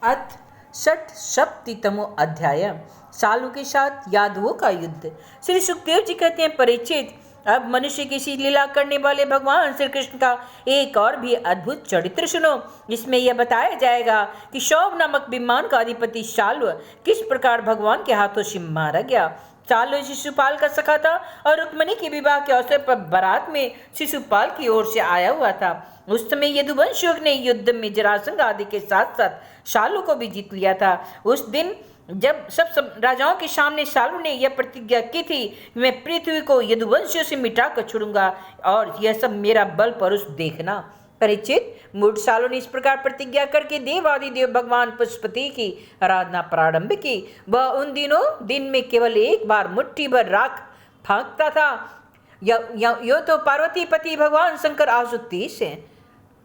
अथ षट्सप्ततितमो अध्याय। सालू के साथ यादवों का युद्ध। श्री सुखदेव जी कहते हैं, परिचित, अब मनुष्य की सी लीला करने वाले भगवान श्री कृष्ण का एक और भी अद्भुत चरित्र सुनो। इसमें यह बताया जाएगा कि शौभ नामक विमान का अधिपति शाल्व किस प्रकार भगवान के हाथों से मारा गया। शाल्व शिशुपाल का सखा था और रुक्मिणी के विवाह के अवसर पर बारात में शिशुपाल की ओर से आया हुआ था। उस समय यदुवंशियों ने युद्ध में जरासंध आदि के साथ साथ शाल्व को भी जीत लिया था। उस दिन जब सब राजाओं के सामने शाल्व ने यह प्रतिज्ञा की थी, मैं पृथ्वी को यदुवंशियों से मिटा कर छोड़ूंगा और यह सब मेरा बल परुष देखना। परिचित, मूढ़ शाल्व ने इस प्रकार प्रतिज्ञा करके देवादिदेव भगवान पशुपति की आराधना प्रारंभ की। वह उन दिन में केवल एक बार मुट्ठी भर राख फांकता था। यो तो पार्वती पति भगवान शंकर आशुतीश हैं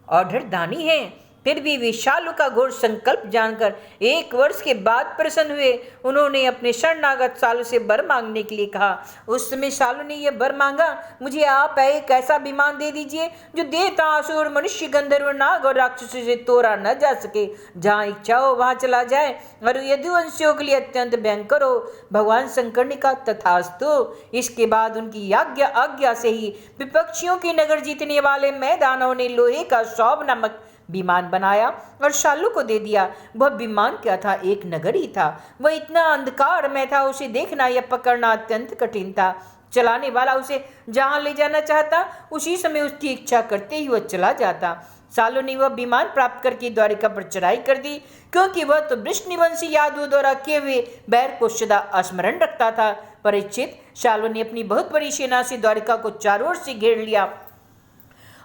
और धरधानी हैं, फिर भी वे शाल्व का घोर संकल्प जानकर 1 वर्ष के बाद प्रसन्न हुए। उन्होंने अपने शरणागत शाल्व से वर मांगने के लिए कहा। उस समय शाल्व ने यह वर मांगा, मुझे आप एक ऐसा विमान दे दीजिए जो देवता, असुर, मनुष्य, गंधर्व, नाग और राक्षसों से तोड़ा न जा सके, जहाँ इच्छा हो वहाँ चला जाए और यदुवंशियों के लिए अत्यंत भयंकर हो। भगवान शंकर ने कहा, तथास्तु। इसके बाद उनकी आज्ञा से ही विपक्षियों के नगर जीतने वाले मैदानों ने लोहे का शौभ नामक विमान बनाया और शाल्व को दे दिया। वह विमान क्या था? एक नगर ही था। वह इतना अंधकार में था, उसे देखना या पकड़ना अत्यंत कठिन था। चलाने वाला उसे जहां ले जाना चाहता उसी समय उसकी इच्छा करते ही वह चला जाता। शाल्व ने वह विमान प्राप्त करके द्वारिका पर चढ़ाई कर दी, क्योंकि वह तो वृष्णिवंशी यादवों द्वारा किए हुए बैर को सदा स्मरण रखता था। परिचित, शाल्व ने अपनी बहुत बड़ी सेना से द्वारिका को चारों ओर से घेर लिया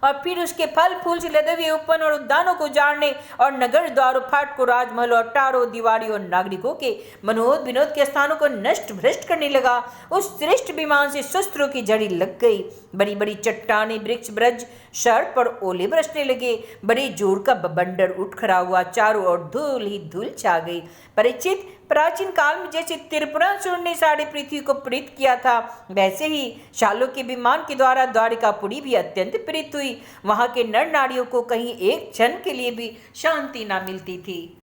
और फिर उसके फल फूल से लदे हुए उपवन और उद्यानों को जाड़ने और नगर द्वारों, फाटकों, राजमहलों, अट्टारों, दीवारों और नागरिकों के मनोहर विनोद के स्थानों को नष्ट भ्रष्ट करने लगा। उस श्रेष्ठ विमान से शस्त्रों की जड़ी लग गई। बड़ी बड़ी चट्टानें, वृक्ष, ब्रज, सड़क पर ओले बरसने लगे। बड़े जोर का बवंडर उठ खड़ा हुआ, चारों ओर धूल ही धूल छा गई। परिचित, प्राचीन काल में जैसे त्रिपुरासुर ने सारी पृथ्वी को पीड़ित किया था, वैसे ही शाल्व के विमान के द्वारा द्वारिकापुरी भी अत्यंत पीड़ित हुई। वहां के नर नारियों को कहीं एक क्षण के लिए भी शांति न मिलती थी।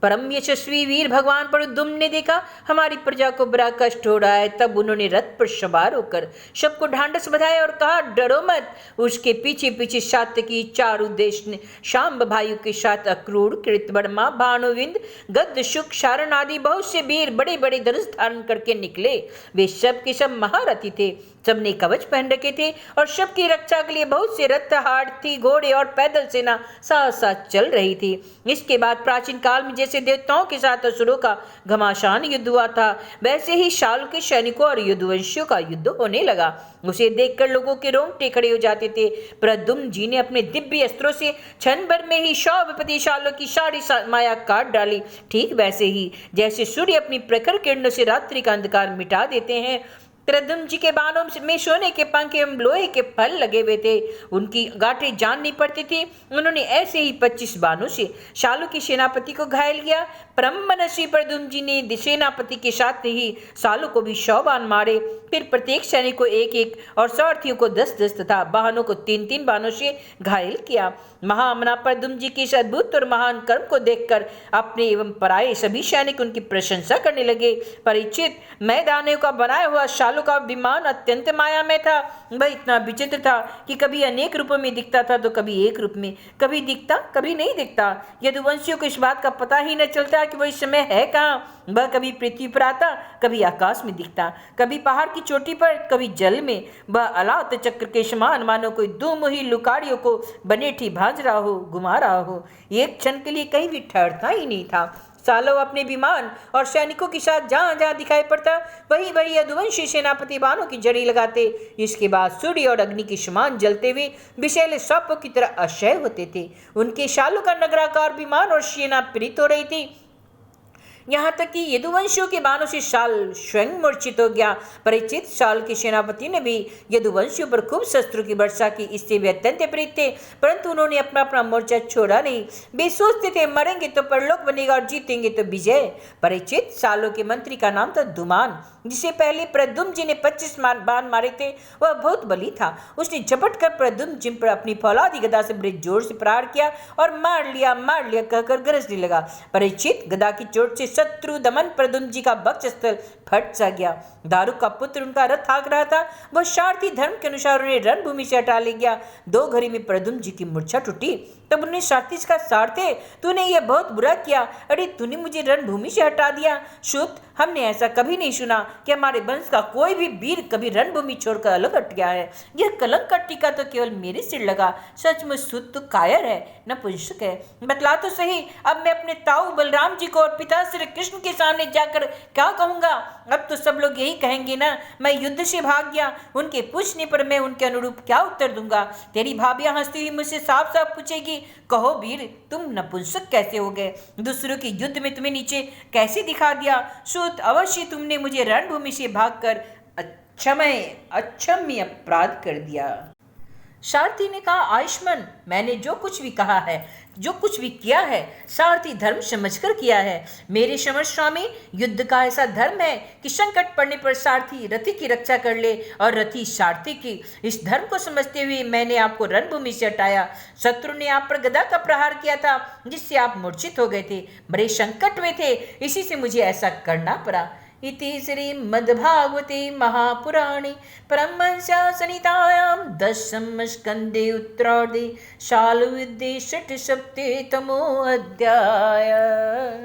परम यशस्वी वीर भगवान प्रद्युम्न ने देखा हमारी प्रजा को बड़ा कष्ट हो रहा है। तब उन्होंने रथ पर सवार होकर सबको ढांढस बंधाया और कहा, डरो मत। उसके पीछे पीछे सात्यकी, चारुदेश ने शाम्ब भाइयों के साथ अक्रूर, कृतवर्मा, भानुविंद, गद्द, शुक, शारण आदि बहुत से वीर बड़े बड़े धनुष धारण करके निकले। वे सब के सब महारथी थे, सबने कवच पहन रखे थे और सबकी रक्षा के लिए बहुत से रथ, हाथी, घोड़े और पैदल सेना साथ साथ चल रही थी। इसके बाद प्राचीन काल में जैसे देवताओं के साथ असुरों का घमासान युद्ध हुआ था, वैसे ही शाल्व के सैनिकों और यदुवंशियों का युद्ध होने लगा। उसे देखकर लोगों के रोंगटे खड़े हो जाते थे। प्रद्युम्न जी ने अपने दिव्य अस्त्रों से क्षण भर में ही शौभपति शाल्व की सारी माया काट डाली। ठीक वैसे ही जैसे सूर्य अपनी प्रखर किरणों से रात्रि का अंधकार मिटा देते हैं, प्रद्युम्न जी के बाणों में सोने के पंख एवं लोहे के फल लगे हुए थे। उनकी गांठें जान नहीं पड़ती थी। उन्होंने ऐसे ही 25 बाणों से शाल्व के सेनापति को घायल किया। परममनस्वी प्रद्युम्न जी ने सेनापति के साथ ही शाल्व को भी 100 बाण मारे। फिर प्रत्येक सैनिक को 1-1 और सारथियों को 10-10 तथा वाहनों को 3-3 बाणों से घायल किया। महामना प्रद्युम्न जी के इस अद्भुत और महान कर्म को देखकर अपने एवं पराये सभी सैनिक उनकी प्रशंसा करने लगे। परिचित, मैदानों का बनाया हुआ शाल्व का विमान अत्यंत मायामय था। वह इतना विचित्र था कि कभी अनेक रूपों में दिखता था तो कभी एक रूप में, कभी दिखता कभी नहीं दिखता। यदुवंशियों को इस बात का पता ही न चलता कि वह इस समय है कहाँ। वह कभी पृथ्वी पर आता, कभी आकाश में दिखता, कभी पहाड़ की चोटी पर, कभी जल में। वह अलात चक्र के समान मानो कोई दुमुही लुकारियों को बनेठी भांज रहा हो, घुमा रहा हो। एक क्षण के लिए कहीं भी ठहरता ही नहीं था। शाल्व अपने विमान और सैनिकों के साथ जहां जहां दिखाई पड़ता वही वही यदुवंशी सेनापति बाणों की जड़ी लगाते। इसके बाद सूर्य और अग्नि के समान जलते हुए विषैले सर्पों की तरह अक्षय होते थे। उनके शाल्व का नगराकार विमान और सेना पीड़ित हो रही थी। यहाँ तक कि यदुवंशियों के बाणों से शाल स्वयं मूर्छित हो गया। परीक्षित शाल के सेनापति ने भी यदुवंशियों पर खूब शस्त्रों की वर्षा की, इससे वे अत्यंत प्रीत थे, परंतु उन्होंने अपना अपना मोर्चा छोड़ा नहीं। वे सोचते थे मरेंगे तो परलोक बनेगा और जीतेंगे तो विजय। परीक्षित शालों के मंत्री का नाम था धूमान, जिसे पहले प्रद्युम्न जी ने 25 बाण मारे थे। वह बहुत बली था। उसने झपट कर प्रद्युम्न जी पर अपनी फौलादी गदा से बड़े जोर से प्रहार किया और मार लिया कहकर गरजने लगा। परीक्षित गदा की चोट से शत्रु दमन प्रद्युम्न जी का वक्षस्थल फट सा गया। दारुक का पुत्र उनका रथ हाँक रहा था, वह सारथी धर्म के अनुसार उन्हें रणभूमि से हटा ले गया। 2 घड़ी में प्रद्युम्न जी की मूर्छा टूटी। तब उन्हें सारथी का सारथे, तूने यह बहुत बुरा किया। अरे तूने मुझे रणभूमि से हटा दिया। शुद्ध, हमने ऐसा कभी नहीं सुना कि हमारे वंश का कोई भी वीर कभी रणभूमि छोड़कर अलग हट गया है। यह कलंक का टीका तो केवल मेरे सिर लगा। सचमुच शुद्ध तो कायर है, नपुंसक है। बतला तो सही, अब मैं अपने ताऊ बलराम जी को और पिता श्री कृष्ण के सामने जाकर क्या कहूंगा? अब तो सब लोग यही कहेंगे ना, मैं युद्ध से भाग गया। उनके पूछने पर मैं उनके अनुरूप क्या उत्तर दूंगा? तेरी भाभियां हंसती हुई मुझसे साफ साफ पूछेगी, कहो वीर, तुम नपुंसक कैसे हो गए? दूसरों के युद्ध में तुम्हें नीचे कैसे दिखा दिया? शुद्ध, अवश्य तुमने मुझे रणभूमि से भागकर अक्षम्य अपराध कर दिया। सारथी ने कहा, आयुष्मान, मैंने जो कुछ भी कहा है, जो कुछ भी किया है, सारथी धर्म समझकर किया है। मेरे समझ स्वामी, युद्ध का ऐसा धर्म है कि संकट पड़ने पर सारथी रथी की रक्षा कर ले और रथी सारथी की। इस धर्म को समझते हुए मैंने आपको रणभूमि से हटाया। शत्रु ने आप पर गदा का प्रहार किया था, जिससे आप मूर्छित हो गए थे, बड़े संकट में थे, इसी से मुझे ऐसा करना पड़ा। इति श्रीमद्भागवते महापुराणे परमहंस्यां संहितायां 10 स्कन्धे उत्तरार्धे शाल्वयुद्धे षट्सप्ततितमो अध्यायः।